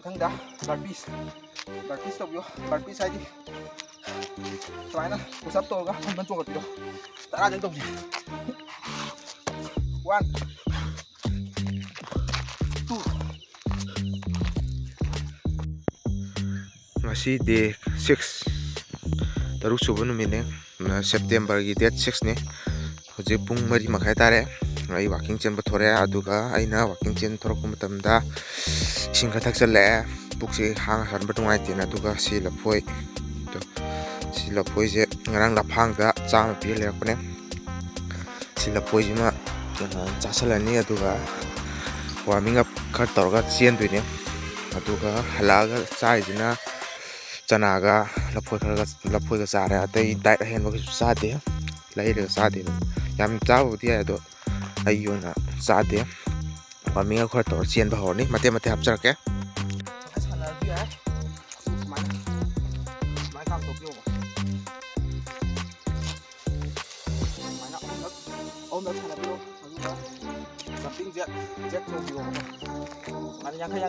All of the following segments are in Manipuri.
ꯃꯊꯪꯗ ꯕꯔꯄꯤꯁ ꯇꯧꯕꯤꯌꯣ ꯕꯔꯄꯤꯁ ꯍꯥꯏꯗꯤ ꯁꯨꯃꯥꯏꯅ ꯄꯨꯁꯑꯞ ꯇꯧꯔꯒ ꯐꯟ ꯆꯣꯡꯈꯠꯄꯤꯔꯣ 10ꯗꯪ ꯇꯧꯁꯦ 1 2 ngasi day 6 taruk suba numine Septembergi date 6 ne hojik pung 3:30 tare ai walking chenba thore aduga aina walking chen thorok matamda ising khathak challe pukse hang hanba tungai tin aduga si lafoi to si lafoi je ngarang laphang da chama pi lekne si lafoi jima chasalani aduga warming up khar torga chen duine aduga halaga chaijina chanaga lafoi ga chare atai diet hen ba chade laire chade yam chabu dia do ayona chade warming up khar tor chen ba horni mate hapcharke sanarbi hai mai kam tokyo mai na on da sanarbi aduga jumping jack tokyo mai yang kai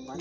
mai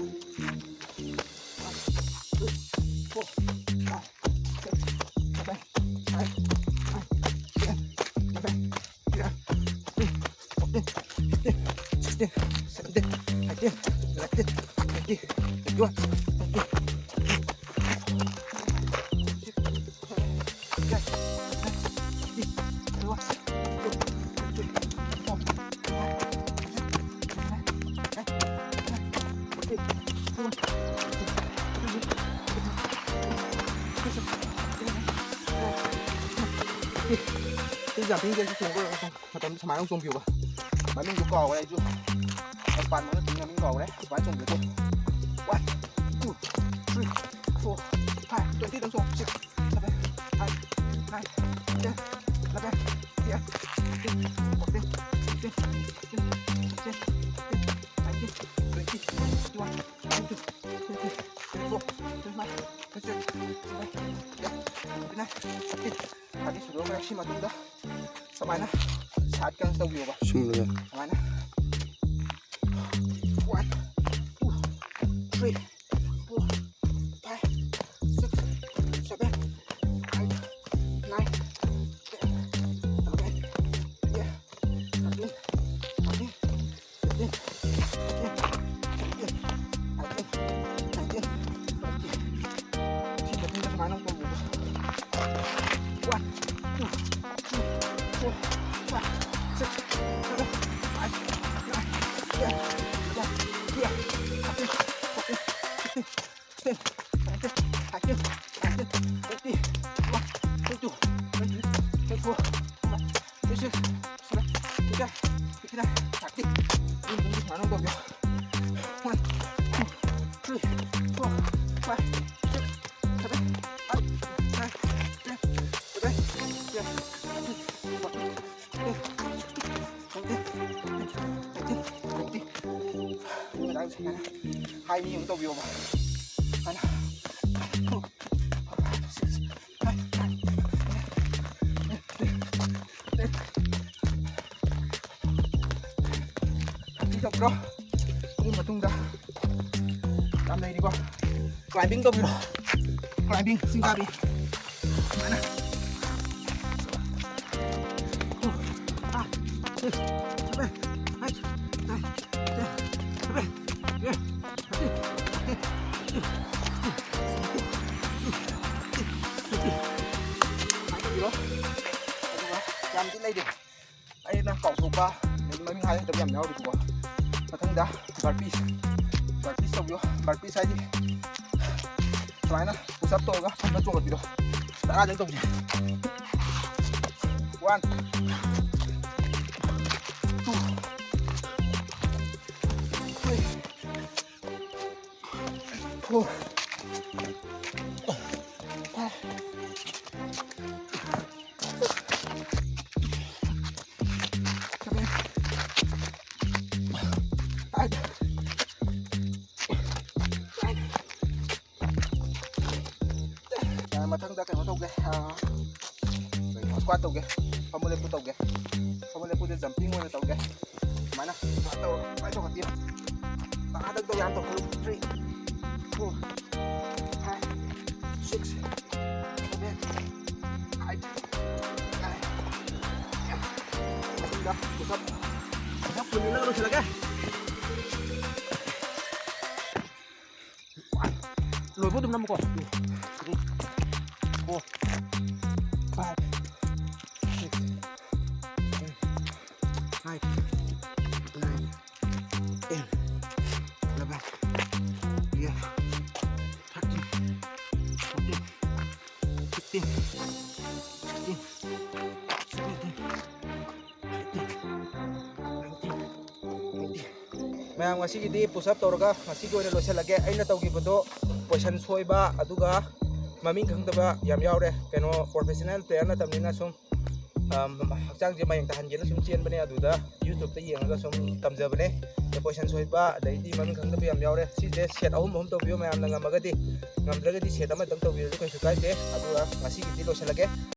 ที่อย่างที่จะชงก็มาทำสมัยต้องชงผิวป่ะมันไม่อยู่ก่ออะไรจู่ปั่นมันก็ถึงมันไม่ก่อเลยสมัยชงผิวจู่ 1 2 3 4 5ตัวที่ต้องชง10 11 9 10 11 10 14 tadi sudah reaksi mati dah sama na saat kan tahu juga sumber sama na 1 2 3 4 5 6 7 8 9 hai mi untuk bio ba ana tidak bro ini matungda ramai di bawah climbing tuh bro climbing singkabi mana Nhằm tí lấy đi. Đây là cổng số 3. Đến mấy mình hai tập nhầm nhau được không? Và thân đá, burpees. Burpees xong vô, burpees hay đi. Xoáy nè, push up to ga, nó chuột được rồi. Đã ra đến tổng gì? 1 2 3 4 matang da kayo tawag squat tawag pamuli po tawag jumping mo na tawag mana atau ayo katin Hagdag yan to. 3, 4, 5, 6, 7, 8, 9, 10. Sudah, pusat. Pusat punin na rin sila ka. Lùi bút đâm năm quả. 2, 3, 4, 5, 6, 7, 8, 9, 10, 11, 12, 13, 14, 15, 16, 17, 18, 19, 20. Mayam ngasigidi push-up tawraga ngasigo ina loisalage aina tawgibado position soiba aduga maming khangdaba yam yaure keno professional player na tamnina sum hakchang je mayang tahan gena sum chen bane aduda youtube ta yengaga sum tamjabane position soiba daidi maming khangdaba yam yaure si je set ahum hum tawbiyo mayam na ngamagadi ngamdragadi set ama tang tawbiyo ko sukai de aduga ngasigidi loisalage